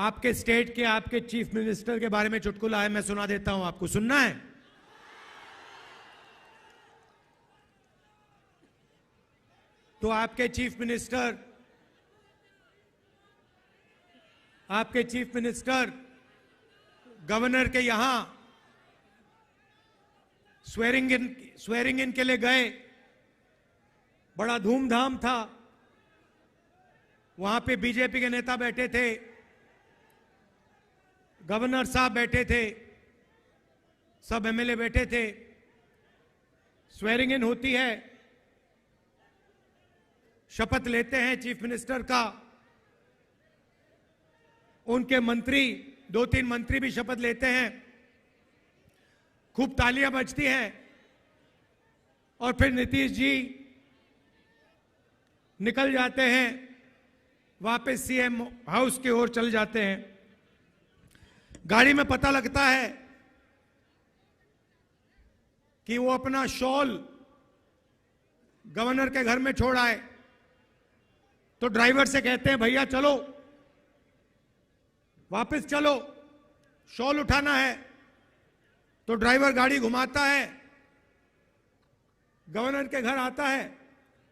आपके स्टेट के आपके चीफ मिनिस्टर के बारे में चुटकुला है, मैं सुना देता हूं, आपको सुनना है? तो आपके चीफ मिनिस्टर गवर्नर के यहां स्वेरिंग इन के लिए गए, बड़ा धूमधाम था। वहां पे बीजेपी के नेता बैठे थे, गवर्नर साहब बैठे थे, सब एमएलए बैठे थे। स्वेरिंग इन होती है, शपथ लेते हैं चीफ मिनिस्टर का, उनके मंत्री, 2-3 मंत्री भी शपथ लेते हैं, खूब तालियां बजती हैं, और फिर नीतीश जी निकल जाते हैं, वापस सीएम हाउस की ओर चल जाते हैं। गाड़ी में पता लगता है कि वो अपना शॉल गवर्नर के घर में छोड़ आए, तो ड्राइवर से कहते हैं भैया चलो, वापस चलो, शॉल उठाना है। तो ड्राइवर गाड़ी घुमाता है, गवर्नर के घर आता है।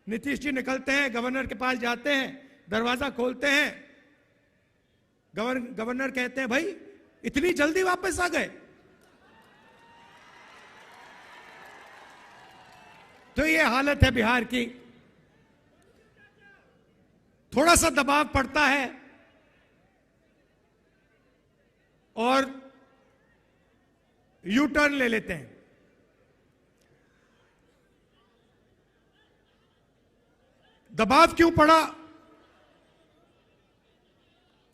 नीतीश जी निकलते हैं, गवर्नर के पास जाते हैं, दरवाजा खोलते हैं। गवर्नर कहते हैं भाई इतनी जल्दी वापस आ गए? तो ये हालत है बिहार की। थोड़ा सा दबाव पड़ता है और यू टर्न ले लेते हैं। दबाव क्यों पड़ा?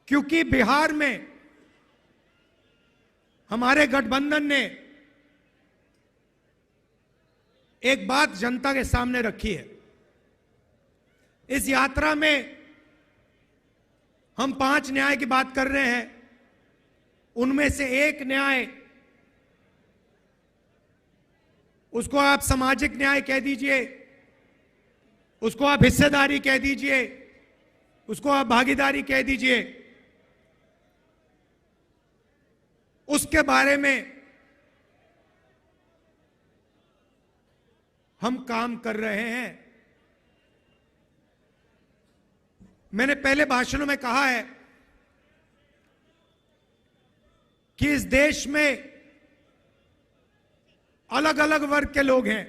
क्योंकि बिहार में हमारे गठबंधन ने एक बात जनता के सामने रखी है। इस यात्रा में हम 5 न्याय की बात कर रहे हैं, उनमें से एक न्याय, उसको आप सामाजिक न्याय कह दीजिए, उसको आप हिस्सेदारी कह दीजिए, उसको आप भागीदारी कह दीजिए, उसके बारे में हम काम कर रहे हैं। मैंने पहले भाषणों में कहा है कि इस देश में अलग अलग वर्ग के लोग हैं।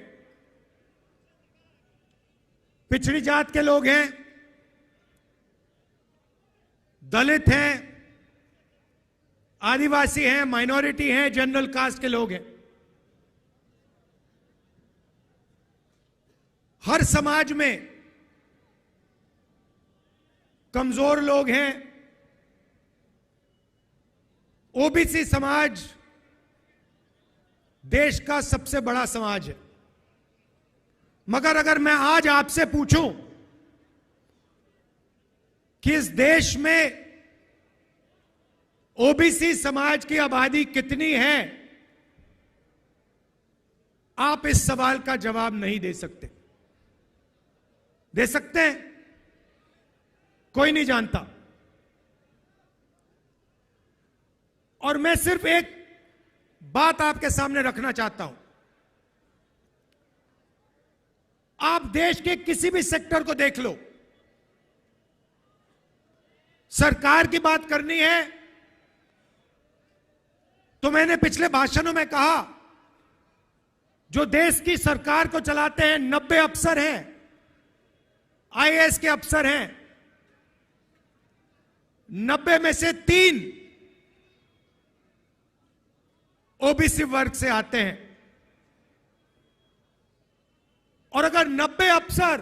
पिछड़ी जात के लोग हैं, दलित हैं, आदिवासी हैं, माइनॉरिटी हैं, जनरल कास्ट के लोग हैं। हर समाज में कमजोर लोग हैं। ओबीसी समाज देश का सबसे बड़ा समाज है। मगर अगर मैं आज आपसे पूछूं कि इस देश में ओबीसी समाज की आबादी कितनी है, आप इस सवाल का जवाब नहीं दे सकते। दे सकते हैं? कोई नहीं जानता। और मैं सिर्फ एक बात आपके सामने रखना चाहता हूं। आप देश के किसी भी सेक्टर को देख लो, सरकार की बात करनी है तो मैंने पिछले भाषणों में कहा, जो देश की सरकार को चलाते हैं 90 अफसर हैं, आईएएस के अफसर हैं। 90 में से 3 ओबीसी वर्ग से आते हैं। और अगर 90 अफसर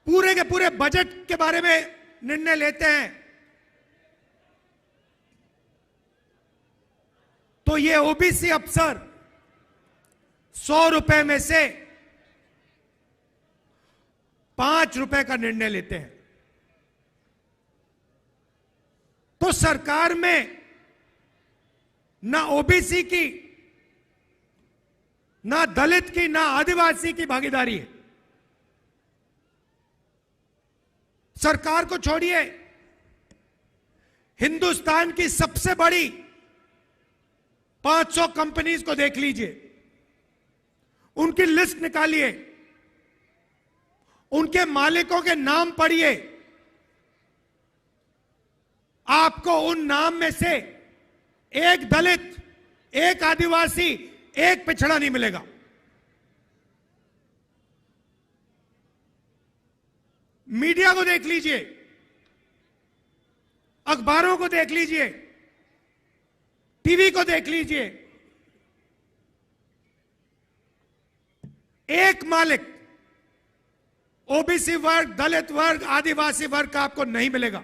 पूरे के पूरे बजट के बारे में निर्णय लेते हैं, तो ये ओबीसी अफसर 100 रुपए में से 5 रुपए का निर्णय लेते हैं। तो सरकार में ना ओबीसी की, ना दलित की, ना आदिवासी की भागीदारी है। सरकार को छोड़िए, हिंदुस्तान की सबसे बड़ी 500 कंपनीज को देख लीजिए, उनकी लिस्ट निकालिए, उनके मालिकों के नाम पढ़िए, आपको उन नाम में से एक दलित, एक आदिवासी, एक पिछड़ा नहीं मिलेगा। मीडिया को देख लीजिए, अखबारों को देख लीजिए, टीवी को देख लीजिए, एक मालिक ओबीसी वर्ग, दलित वर्ग, आदिवासी वर्ग का आपको नहीं मिलेगा।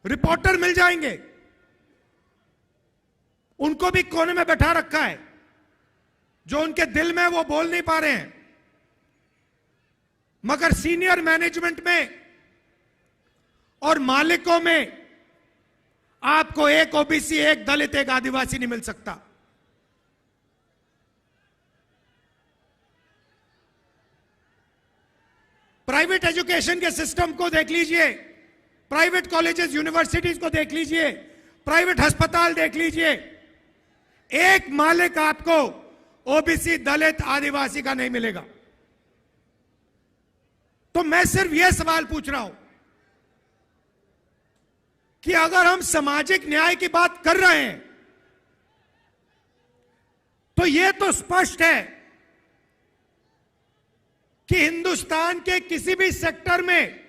रिपोर्टर मिल जाएंगे, उनको भी कोने में बैठा रखा है, जो उनके दिल में वो बोल नहीं पा रहे हैं। मगर सीनियर मैनेजमेंट में और मालिकों में आपको एक ओबीसी, एक दलित, एक आदिवासी नहीं मिल सकता। प्राइवेट एजुकेशन के सिस्टम को देख लीजिए, प्राइवेट कॉलेजेस, यूनिवर्सिटीज को देख लीजिए, प्राइवेट अस्पताल देख लीजिए, एक मालिक आपको ओबीसी, दलित, आदिवासी का नहीं मिलेगा। तो मैं सिर्फ यह सवाल पूछ रहा हूं कि अगर हम सामाजिक न्याय की बात कर रहे हैं तो यह तो स्पष्ट है कि हिंदुस्तान के किसी भी सेक्टर में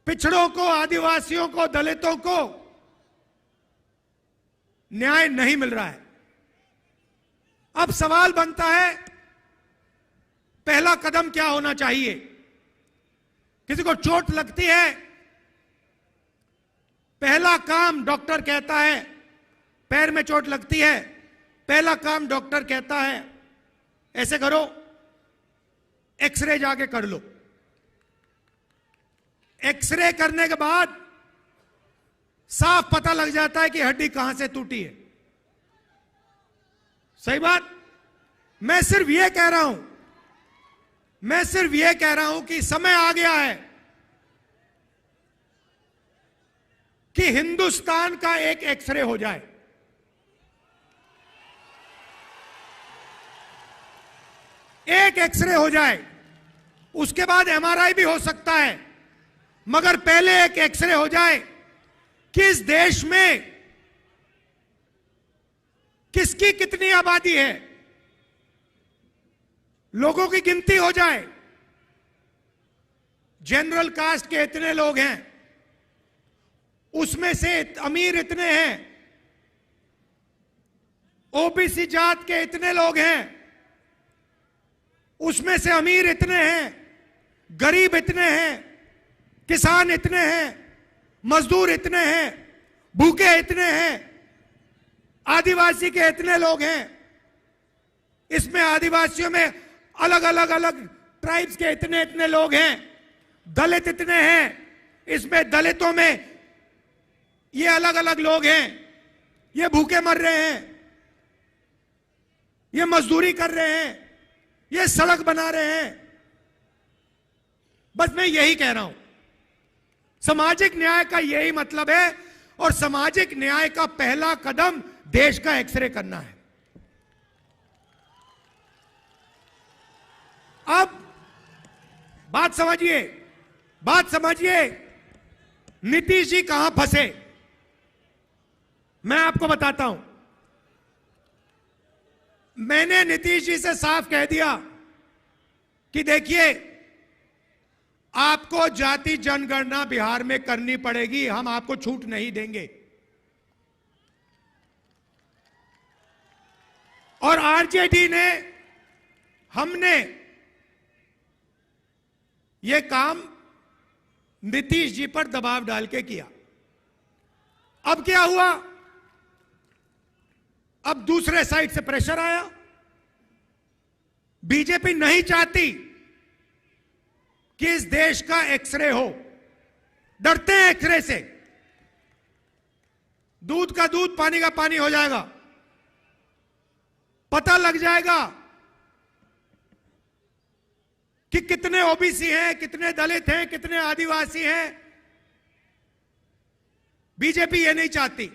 पिछड़ों को, आदिवासियों को, दलितों को न्याय नहीं मिल रहा है। अब सवाल बनता है, पहला कदम क्या होना चाहिए? किसी को चोट लगती है, पहला काम डॉक्टर कहता है, पैर में चोट लगती है, पहला काम डॉक्टर कहता है ऐसे करो, एक्सरे जाके कर लो। एक्सरे करने के बाद साफ पता लग जाता है कि हड्डी कहां से टूटी है। सही बात? मैं सिर्फ यह कह रहा हूं कि समय आ गया है कि हिंदुस्तान का एक एक्सरे हो जाए। एक एक्सरे हो जाए, उसके बाद एमआरआई भी हो सकता है, मगर पहले एक एक्सरे हो जाए कि इस देश में किसकी कितनी आबादी है, लोगों की गिनती हो जाए। जनरल कास्ट के इतने लोग हैं, उसमें से अमीर इतने हैं, ओबीसी जात के इतने लोग हैं, उसमें से अमीर इतने हैं, गरीब इतने हैं, किसान इतने हैं, मजदूर इतने हैं, भूखे इतने हैं, आदिवासी के इतने लोग हैं, इसमें आदिवासियों में अलग अलग ट्राइब्स के इतने इतने लोग हैं, दलित इतने हैं, इसमें दलितों में ये अलग अलग लोग हैं, ये भूखे मर रहे हैं, ये मजदूरी कर रहे हैं, ये सड़क बना रहे हैं। बस मैं यही कह रहा हूं, सामाजिक न्याय का यही मतलब है, और सामाजिक न्याय का पहला कदम देश का एक्सरे करना है। अब बात समझिए, नीतीश जी कहां फंसे, मैं आपको बताता हूं। मैंने नीतीश जी से साफ कह दिया कि देखिए, आपको जाति जनगणना बिहार में करनी पड़ेगी, हम आपको छूट नहीं देंगे। और आरजेडी ने, हमने यह काम नीतीश जी पर दबाव डाल के किया। अब क्या हुआ? अब दूसरे साइड से प्रेशर आया। बीजेपी नहीं चाहती कि इस देश का एक्सरे हो, डरते हैं एक्सरे से। दूध का दूध, पानी का पानी हो जाएगा, पता लग जाएगा कि कितने ओबीसी हैं, कितने दलित हैं, कितने आदिवासी हैं, बीजेपी ये नहीं चाहती